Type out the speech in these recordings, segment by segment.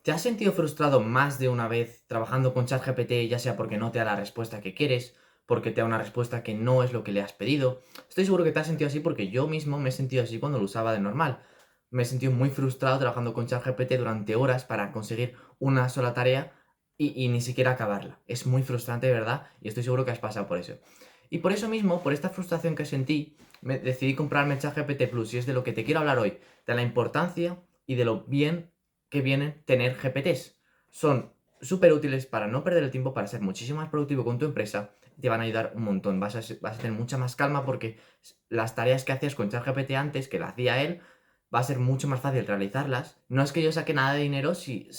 ¿Te has sentido frustrado más de una vez trabajando con ChatGPT, ya sea porque no te da la respuesta que quieres, porque te da una respuesta que no es lo que le has pedido? Estoy seguro que te has sentido así porque yo mismo me he sentido así cuando lo usaba de normal. Me he sentido muy frustrado trabajando con ChatGPT durante horas para conseguir una sola tarea y ni siquiera acabarla. Es muy frustrante, de verdad, y estoy seguro que has pasado por eso. Y por eso mismo, por esta frustración que sentí, me decidí comprarme ChatGPT Plus y es de lo que te quiero hablar hoy, de la importancia y de lo bien que vienen tener GPTs. Son súper útiles para no perder el tiempo, para ser muchísimo más productivo con tu empresa. Te van a ayudar un montón. Vas a tener mucha más calma porque las tareas que hacías con ChatGPT antes, que la hacía él, va a ser mucho más fácil realizarlas. No es que yo saque nada de dinero si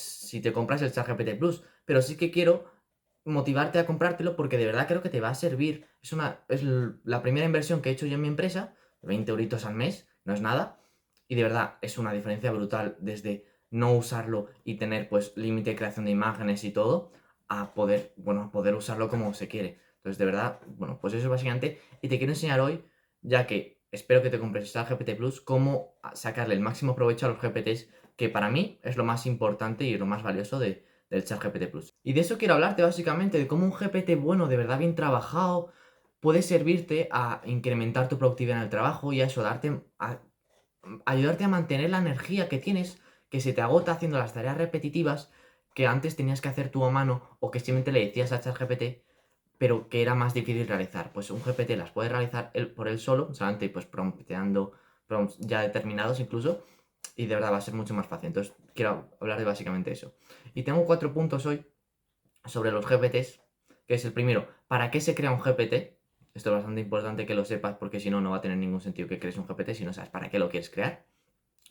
te compras el ChatGPT Plus, pero sí que quiero motivarte a comprártelo porque de verdad creo que te va a servir. La primera inversión que he hecho yo en mi empresa, 20 euritos al mes, no es nada. Y de verdad es una diferencia brutal desde no usarlo y tener pues límite de creación de imágenes y todo, a poder, bueno, a poder usarlo como se quiere. Entonces, de verdad, bueno, pues eso es básicamente. Y te quiero enseñar hoy, ya que espero que te compres el GPT Plus, cómo sacarle el máximo provecho a los GPTs, que para mí es lo más importante y lo más valioso del chat GPT Plus. Y de eso quiero hablarte básicamente, de cómo un GPT bueno, de verdad bien trabajado, puede servirte a incrementar tu productividad en el trabajo y a eso, ayudarte a mantener la energía que tienes, que se te agota haciendo las tareas repetitivas que antes tenías que hacer tú a mano o que simplemente le decías a ChatGPT, pero que era más difícil realizar. Pues un GPT las puede realizar él por él solo, solamente pues prompteando prompts ya determinados incluso, y de verdad va a ser mucho más fácil. Entonces quiero hablar de básicamente eso. Y tengo 4 puntos hoy sobre los GPTs, que es el primero, ¿para qué se crea un GPT? Esto es bastante importante que lo sepas porque si no, no va a tener ningún sentido que crees un GPT si no sabes para qué lo quieres crear.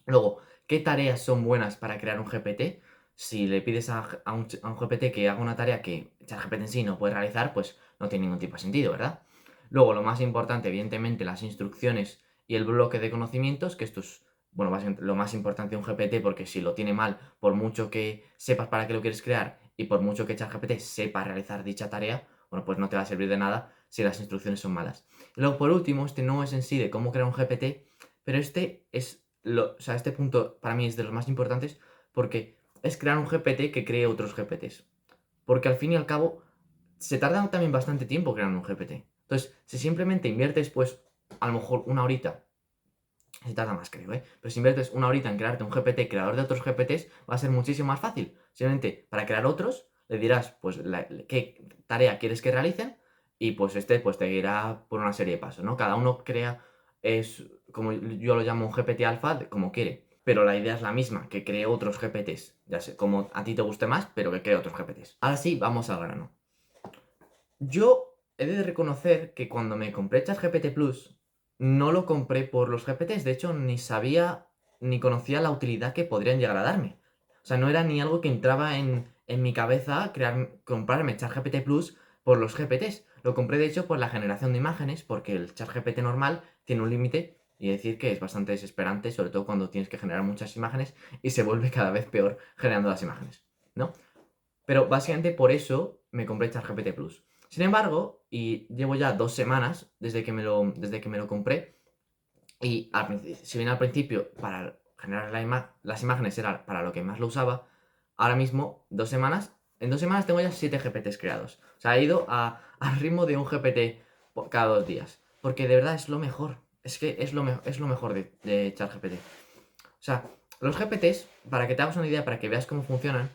Luego, ¿qué tareas son buenas para crear un GPT? Si le pides a un GPT que haga una tarea que ChatGPT en sí no puede realizar, pues no tiene ningún tipo de sentido, ¿verdad? Luego, lo más importante, evidentemente, las instrucciones y el bloque de conocimientos, que esto es, bueno, básicamente lo más importante de un GPT, porque si lo tiene mal, por mucho que sepas para qué lo quieres crear y por mucho que ChatGPT sepa realizar dicha tarea, bueno, pues no te va a servir de nada si las instrucciones son malas. Y luego, por último, este no es en sí de cómo crear un GPT, pero este punto para mí es de los más importantes porque es crear un GPT que cree otros GPTs. Porque al fin y al cabo se tarda también bastante tiempo creando un GPT. Entonces, si simplemente inviertes, pues, a lo mejor una horita, se tarda más, creo, ¿eh? Pero si inviertes una horita en crearte un GPT creador de otros GPTs, va a ser muchísimo más fácil. Simplemente para crear otros, le dirás, pues, qué tarea quieres que realicen y pues pues te guiará por una serie de pasos, ¿no? Cada uno crea, es como yo lo llamo un GPT alfa, como quiere. Pero la idea es la misma, que cree otros GPTs. Ya sé, como a ti te guste más, pero que cree otros GPTs. Ahora sí, vamos al grano. Yo he de reconocer que cuando me compré ChatGPT Plus, no lo compré por los GPTs. De hecho, ni sabía ni conocía la utilidad que podrían llegar a darme. O sea, no era ni algo que entraba en mi cabeza comprarme ChatGPT Plus por los GPTs. Lo compré, de hecho, por la generación de imágenes, porque el ChatGPT normal tiene un límite y decir que es bastante desesperante, sobre todo cuando tienes que generar muchas imágenes y se vuelve cada vez peor generando las imágenes, ¿no? Pero básicamente por eso me compré ChatGPT Plus. Sin embargo, y llevo ya 2 semanas desde que me lo compré, y si bien al principio para generar las imágenes era para lo que más lo usaba, ahora mismo, en 2 semanas tengo ya 7 GPTs creados. O sea, he ido al ritmo de un GPT cada 2 días. Porque de verdad es lo mejor. Es que es lo mejor de ChatGPT. O sea, los GPTs, para que te hagas una idea, para que veas cómo funcionan,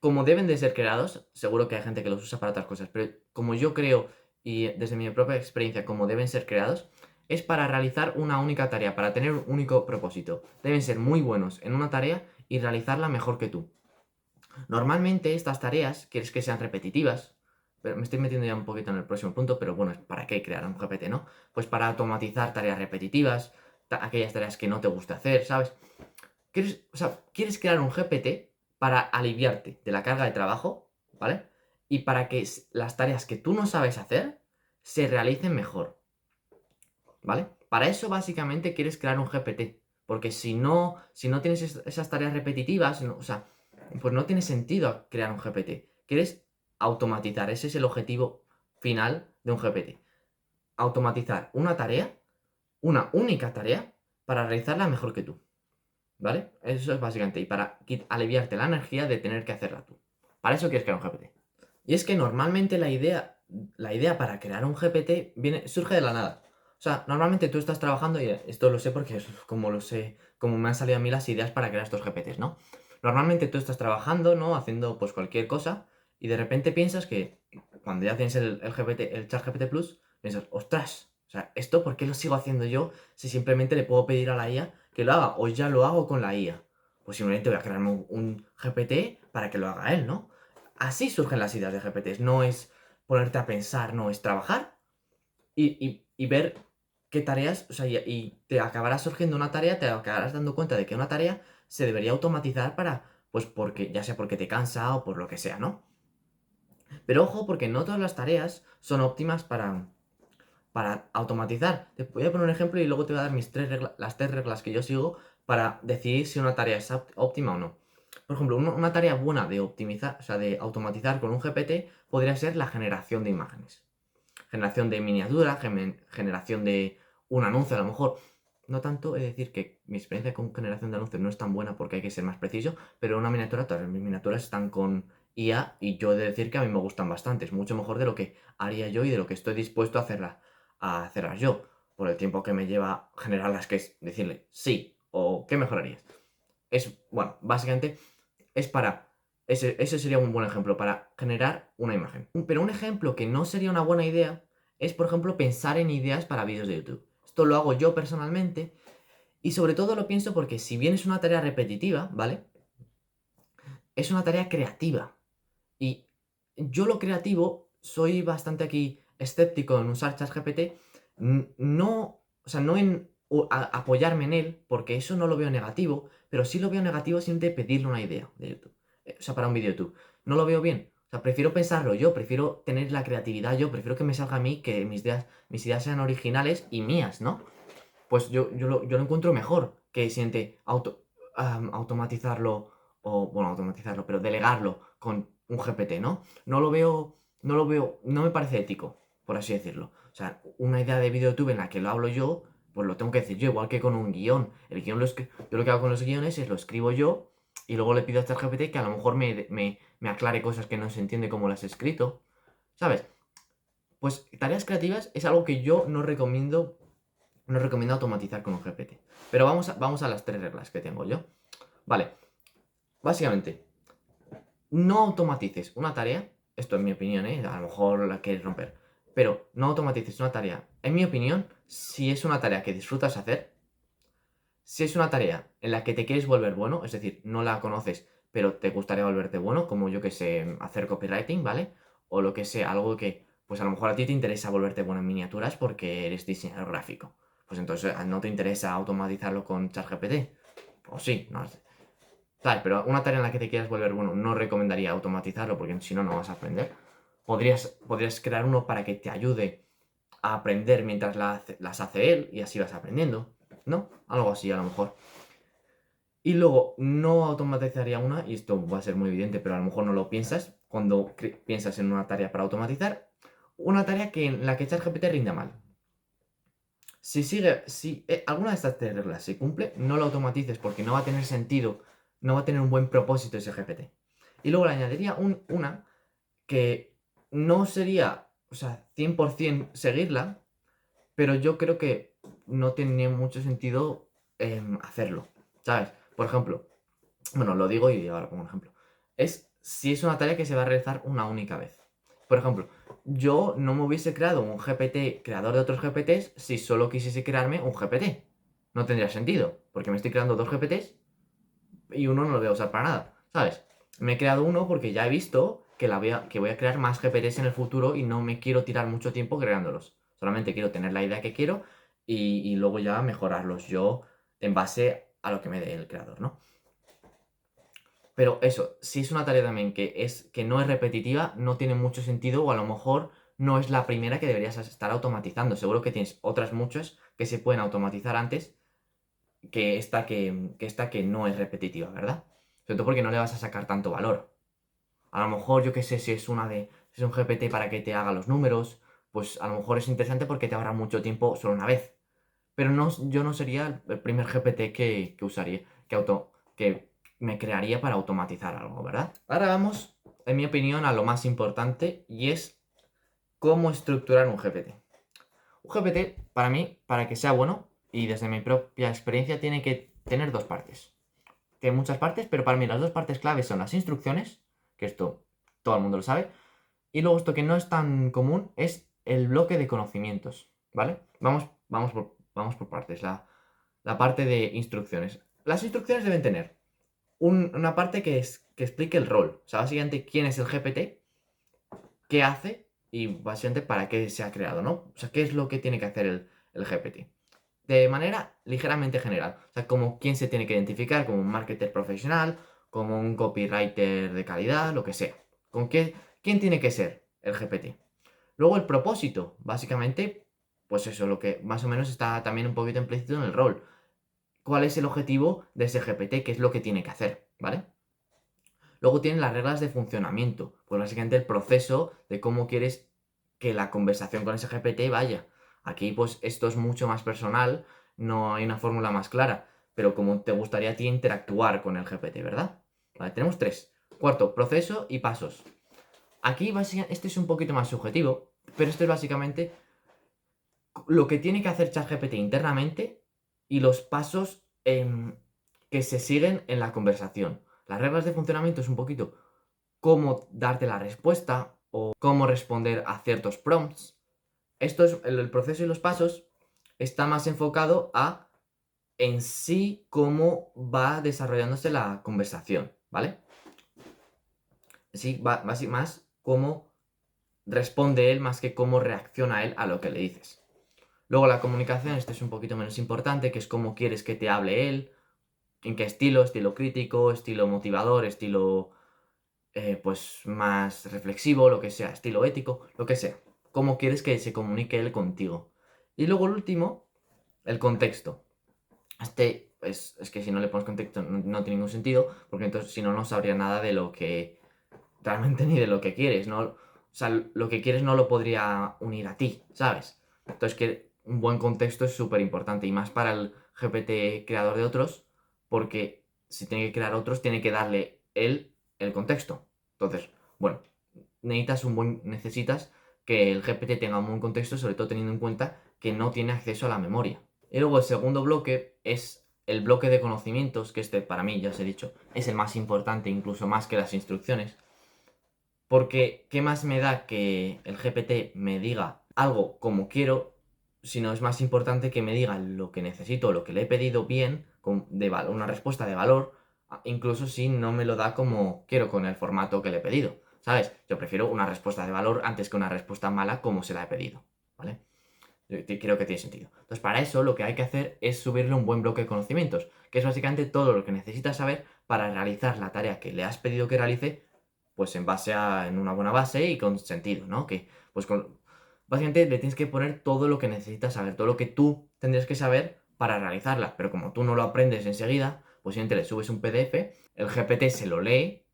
como deben de ser creados, seguro que hay gente que los usa para otras cosas, pero como yo creo y desde mi propia experiencia como deben ser creados, es para realizar una única tarea, para tener un único propósito. Deben ser muy buenos en una tarea y realizarla mejor que tú. Normalmente estas tareas quieres que sean repetitivas, pero me estoy metiendo ya un poquito en el próximo punto, pero bueno, ¿para qué crear un GPT, no? Pues para automatizar tareas repetitivas, aquellas tareas que no te gusta hacer, ¿sabes? ¿Quieres crear un GPT para aliviarte de la carga de trabajo, ¿vale? Y para que las tareas que tú no sabes hacer se realicen mejor, ¿vale? Para eso básicamente quieres crear un GPT, porque si no tienes esas tareas repetitivas, o sea, pues no tiene sentido crear un GPT. Quieres automatizar, ese es el objetivo final de un GPT. Automatizar una tarea, una única tarea, para realizarla mejor que tú. ¿vale? Eso es básicamente, y para aliviarte la energía de tener que hacerla tú. Para eso quieres crear un GPT. Y es que normalmente la idea para crear un GPT surge de la nada. O sea, normalmente tú estás trabajando, y esto lo sé porque es como lo sé, como me han salido a mí las ideas para crear estos GPTs, ¿no? Normalmente tú estás trabajando, ¿no? Haciendo pues cualquier cosa, y de repente piensas que cuando ya tienes el GPT, el chat GPT Plus, piensas, ostras, o sea, ¿esto por qué lo sigo haciendo yo si simplemente le puedo pedir a la IA que lo haga? O ya lo hago con la IA. Pues simplemente voy a crearme un GPT para que lo haga él, ¿no? Así surgen las ideas de GPTs. No es ponerte a pensar, no, es trabajar y ver qué tareas, o sea, y te acabará surgiendo una tarea, te acabarás dando cuenta de que una tarea se debería automatizar para, pues porque, ya sea porque te cansa o por lo que sea, ¿no? Pero ojo, porque no todas las tareas son óptimas para automatizar. Te voy a poner un ejemplo y luego te voy a dar las 3 reglas que yo sigo para decidir si una tarea es óptima o no. Por ejemplo, una tarea buena de optimizar, o sea, de automatizar con un GPT podría ser la generación de imágenes. Generación de miniatura, generación de un anuncio a lo mejor. No tanto, es decir, que mi experiencia con generación de anuncios no es tan buena porque hay que ser más preciso, pero una miniatura, todas mis miniaturas están con IA y yo he de decir que a mí me gustan bastante. Es mucho mejor de lo que haría yo y de lo que estoy dispuesto a hacerlas yo. Por el tiempo que me lleva generarlas, que es decirle sí o qué mejorarías. Bueno, básicamente es para. Ese sería un buen ejemplo para generar una imagen. Pero un ejemplo que no sería una buena idea es, por ejemplo, pensar en ideas para vídeos de YouTube. Esto lo hago yo personalmente y sobre todo lo pienso porque si bien es una tarea repetitiva, ¿vale? Es una tarea creativa. Y yo lo creativo soy bastante aquí escéptico en usar ChatGPT. No, o sea, no en apoyarme en él, porque eso no lo veo negativo, pero sí lo veo negativo siempre pedirle una idea de YouTube. O sea, para un vídeo de YouTube. No lo veo bien. O sea, prefiero pensarlo yo, prefiero tener la creatividad yo, prefiero que me salga a mí, que mis ideas sean originales y mías, ¿no? Pues yo lo encuentro mejor que siente automatizarlo, o bueno, automatizarlo, pero delegarlo con un GPT, ¿no? No lo veo, no me parece ético, por así decirlo. O sea, una idea de vídeo de YouTube en la que lo hablo yo, pues lo tengo que decir yo, igual que con un guión. El guión yo lo que hago con los guiones es lo escribo yo y luego le pido a ChatGPT que a lo mejor me aclare cosas que no se entiende como las he escrito, ¿sabes? Pues tareas creativas es algo que yo no recomiendo automatizar con un GPT. Pero vamos a las 3 reglas que tengo yo. Vale, básicamente, no automatices una tarea. Esto es mi opinión, ¿eh? A lo mejor la quieres romper. Pero no automatices una tarea. En mi opinión, si es una tarea que disfrutas hacer, si es una tarea en la que te quieres volver bueno, es decir, no la conoces, pero te gustaría volverte bueno, como yo que sé, hacer copywriting, ¿vale? O lo que sea, algo que, pues a lo mejor a ti te interesa volverte bueno en miniaturas porque eres diseñador gráfico. Pues entonces no te interesa automatizarlo con ChatGPT. O sí, no sé. Tal, pero una tarea en la que te quieras volver bueno, no recomendaría automatizarlo porque si no, no vas a aprender. Podrías crear uno para que te ayude a aprender mientras las hace él y así vas aprendiendo, ¿no? Algo así a lo mejor. Y luego, no automatizaría una, y esto va a ser muy evidente, pero a lo mejor no lo piensas cuando piensas en una tarea para automatizar, una tarea en la que ChatGPT rinda mal. Si alguna de estas 3 reglas se cumple, no lo automatices porque no va a tener sentido, no va a tener un buen propósito ese GPT. Y luego le añadiría una que no sería, o sea, 100% seguirla, pero yo creo que no tenía mucho sentido hacerlo, ¿sabes? Por ejemplo, bueno, lo digo y ahora pongo un ejemplo. Si es una tarea que se va a realizar una única vez. Por ejemplo, yo no me hubiese creado un GPT creador de otros GPTs si solo quisiese crearme un GPT. No tendría sentido, porque me estoy creando 2 GPTs y uno no lo voy a usar para nada, ¿sabes? Me he creado uno porque ya he visto que voy a crear más GPTs en el futuro y no me quiero tirar mucho tiempo creándolos. Solamente quiero tener la idea que quiero y luego ya mejorarlos yo en base a lo que me dé el creador, ¿no? Pero eso, si es una tarea también que no es repetitiva, no tiene mucho sentido o a lo mejor no es la primera que deberías estar automatizando. Seguro que tienes otras muchas que se pueden automatizar antes que esta que no es repetitiva, ¿verdad? Sobre todo porque no le vas a sacar tanto valor. A lo mejor, yo qué sé, si es un GPT para que te haga los números, pues a lo mejor es interesante porque te ahorra mucho tiempo solo una vez. Pero no, yo no sería el primer GPT que usaría. que me crearía para automatizar algo, ¿verdad? Ahora vamos, en mi opinión, a lo más importante y es cómo estructurar un GPT. Un GPT, para mí, para que sea bueno, y desde mi propia experiencia, tiene que tener dos partes. Tiene muchas partes, pero para mí las dos partes claves son las instrucciones, que esto todo el mundo lo sabe, y luego esto que no es tan común es el bloque de conocimientos, ¿vale? Vamos por partes. La parte de instrucciones. Las instrucciones deben tener una parte que explique el rol. O sea, básicamente quién es el GPT, qué hace y básicamente para qué se ha creado, ¿no? O sea, qué es lo que tiene que hacer el GPT. De manera ligeramente general. O sea, como quién se tiene que identificar como un marketer profesional, como un copywriter de calidad, lo que sea. ¿Quién tiene que ser el GPT? Luego el propósito, básicamente, pues eso, lo que más o menos está también un poquito implícito en el rol. ¿Cuál es el objetivo de ese GPT? ¿Qué es lo que tiene que hacer? ¿Vale? Luego tienen las reglas de funcionamiento, pues básicamente el proceso de cómo quieres que la conversación con ese GPT vaya. Aquí pues esto es mucho más personal, no hay una fórmula más clara, pero como te gustaría a ti interactuar con el GPT, ¿verdad? Vale, tenemos tres. Cuarto, proceso y pasos. Aquí básicamente, este es un poquito más subjetivo, pero esto es básicamente lo que tiene que hacer ChatGPT internamente y los pasos que se siguen en la conversación. Las reglas de funcionamiento es un poquito cómo darte la respuesta o cómo responder a ciertos prompts. Esto es el proceso y los pasos está más enfocado a en sí cómo va desarrollándose la conversación, ¿vale? Sí, va más cómo responde él más que cómo reacciona él a lo que le dices. Luego la comunicación, esto es un poquito menos importante, que es cómo quieres que te hable él, en qué estilo crítico, estilo motivador, estilo pues más reflexivo, lo que sea, estilo ético, lo que sea. Cómo quieres que se comunique él contigo. Y luego el último, el contexto. Es que si no le pones contexto no tiene ningún sentido, porque entonces si no, no sabría nada de lo que realmente ni de lo que quieres, ¿no? O sea, lo que quieres no lo podría unir a ti, ¿sabes? Entonces que un buen contexto es súper importante y más para el GPT creador de otros, porque si tiene que crear otros, tiene que darle él el contexto. Entonces, bueno, necesitas que el GPT tenga un buen contexto, sobre todo teniendo en cuenta que no tiene acceso a la memoria. Y luego el segundo bloque es el bloque de conocimientos, que este para mí, ya os he dicho, es el más importante, incluso más que las instrucciones. Porque, ¿qué más me da que el GPT me diga algo como quiero, si no es más importante que me diga lo que necesito, lo que le he pedido bien, una respuesta de valor, incluso si no me lo da como quiero con el formato que le he pedido, ¿sabes? Yo prefiero una respuesta de valor antes que una respuesta mala como se la he pedido, ¿vale? Creo que tiene sentido. Entonces, para eso lo que hay que hacer es subirle un buen bloque de conocimientos, que es básicamente todo lo que necesitas saber para realizar la tarea que le has pedido que realice, pues en una buena base y con sentido, ¿no? Que, pues básicamente le tienes que poner todo lo que necesitas saber, todo lo que tú tendrías que saber para realizarla, pero como tú no lo aprendes enseguida, pues simplemente le subes un PDF, el GPT se lo lee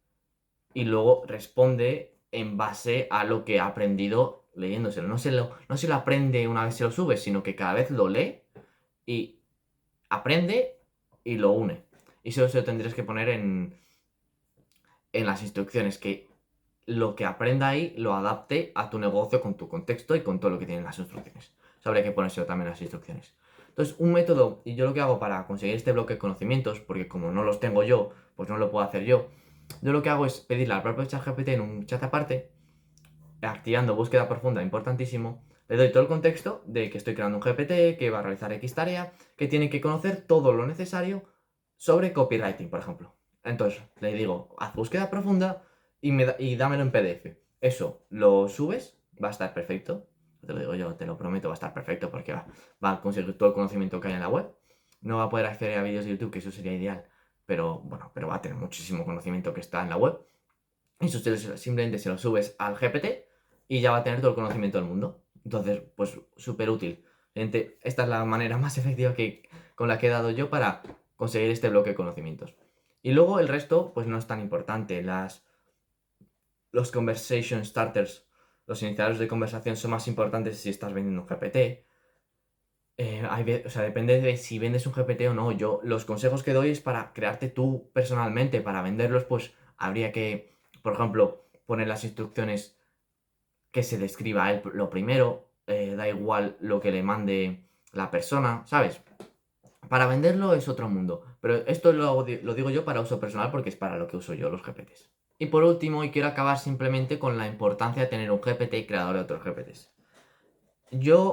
y luego responde en base a lo que ha aprendido leyéndoselo. No se lo aprende una vez se lo sube, sino que cada vez lo lee y aprende y lo une. Y eso se lo tendrías que poner en las instrucciones, que lo que aprenda ahí lo adapte a tu negocio con tu contexto y con todo lo que tienen las instrucciones. Eso habría que ponérselo también en las instrucciones. Entonces, un método, y yo lo que hago para conseguir este bloque de conocimientos, porque como no los tengo yo, pues no lo puedo hacer yo lo que hago es pedirle al propio ChatGPT en un chat aparte, activando búsqueda profunda, importantísimo, le doy todo el contexto de que estoy creando un GPT, que va a realizar X tarea, que tiene que conocer todo lo necesario sobre copywriting, por ejemplo. Entonces, le digo, haz búsqueda profunda y dámelo en PDF. Eso lo subes, va a estar perfecto. Te lo digo yo, te lo prometo, va a estar perfecto porque va a conseguir todo el conocimiento que hay en la web. No va a poder acceder a vídeos de YouTube, que eso sería ideal, pero bueno, pero va a tener muchísimo conocimiento que está en la web. Eso simplemente se lo subes al GPT y ya va a tener todo el conocimiento del mundo. Entonces, pues súper útil. Esta es la manera más efectiva con la que he dado yo para conseguir este bloque de conocimientos. Y luego el resto, pues no es tan importante. Los conversation starters, los iniciadores de conversación son más importantes si estás vendiendo un GPT. O sea, depende de si vendes un GPT o no. Yo los consejos que doy es para crearte tú personalmente. Para venderlos, pues habría que, por ejemplo, poner las instrucciones que se describa a él lo primero. Da igual lo que le mande la persona, ¿sabes? Para venderlo es otro mundo. Pero esto lo digo yo para uso personal porque es para lo que uso yo los GPTs. Y por último, y quiero acabar simplemente con la importancia de tener un GPT creador de otros GPTs.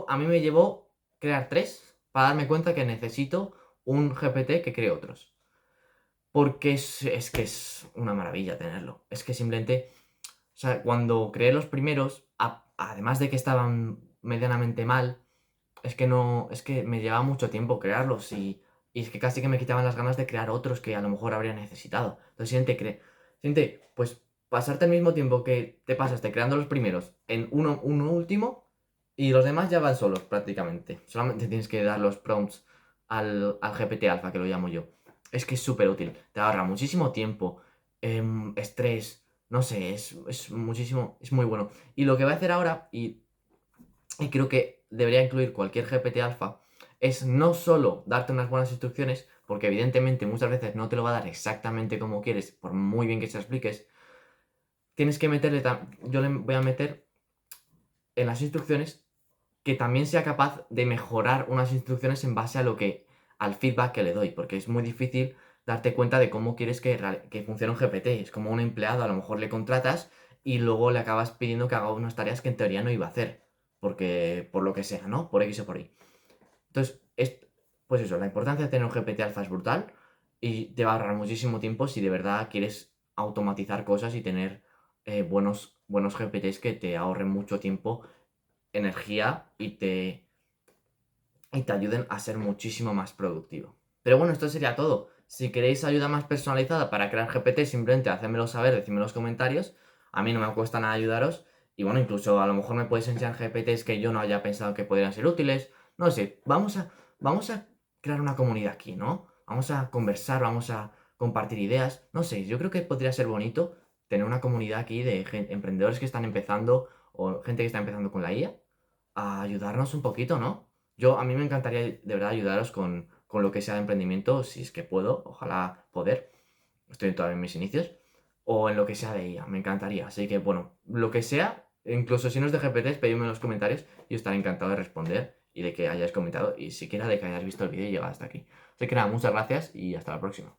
A mí me llevó crear 3 para darme cuenta que necesito un GPT que cree otros. Porque es que es una maravilla tenerlo. Es que simplemente, o sea, cuando creé los primeros, además de que estaban medianamente mal, es que no, es que me llevaba mucho tiempo crearlos y es que casi que me quitaban las ganas de crear otros que a lo mejor habría necesitado. Entonces siente, pues pasarte el mismo tiempo que te pasaste creando los primeros en uno último y los demás ya van solos prácticamente. Solamente tienes que dar los prompts al GPT Alpha, que lo llamo yo. Es que es súper útil. Te ahorra muchísimo tiempo, estrés, no sé, es muchísimo, es muy bueno. Y lo que voy a hacer ahora, y creo que debería incluir cualquier GPT alfa, es no solo darte unas buenas instrucciones, porque evidentemente muchas veces no te lo va a dar exactamente como quieres, por muy bien que se lo expliques, tienes que yo le voy a meter en las instrucciones que también sea capaz de mejorar unas instrucciones en base al feedback que le doy, porque es muy difícil darte cuenta de cómo quieres que funcione un GPT. Es como un empleado, a lo mejor le contratas y luego le acabas pidiendo que haga unas tareas que en teoría no iba a hacer, porque por lo que sea, ¿no? Por X o por Y. Entonces, pues eso, la importancia de tener un GPT alfa es brutal y te va a ahorrar muchísimo tiempo si de verdad quieres automatizar cosas y tener buenos GPTs que te ahorren mucho tiempo, energía y te ayuden a ser muchísimo más productivo. Pero bueno, esto sería todo. Si queréis ayuda más personalizada para crear GPT, simplemente hacedmelo saber, decidme en los comentarios. A mí no me cuesta nada ayudaros. Y bueno, incluso a lo mejor me podéis enseñar GPTs que yo no haya pensado que podrían ser útiles. No sé, vamos a crear una comunidad aquí, ¿no? Vamos a conversar, vamos a compartir ideas. No sé, yo creo que podría ser bonito tener una comunidad aquí de emprendedores que están empezando o gente que está empezando con la IA a ayudarnos un poquito, ¿no? A mí me encantaría de verdad ayudaros con lo que sea de emprendimiento, si es que puedo, ojalá poder, estoy todavía en mis inicios, o en lo que sea de IA, me encantaría. Así que bueno, lo que sea, incluso si no es de GPTs, pedidme en los comentarios y estaré encantado de responder y de que hayáis comentado y siquiera de que hayáis visto el vídeo y llegado hasta aquí. Así que nada, muchas gracias y hasta la próxima.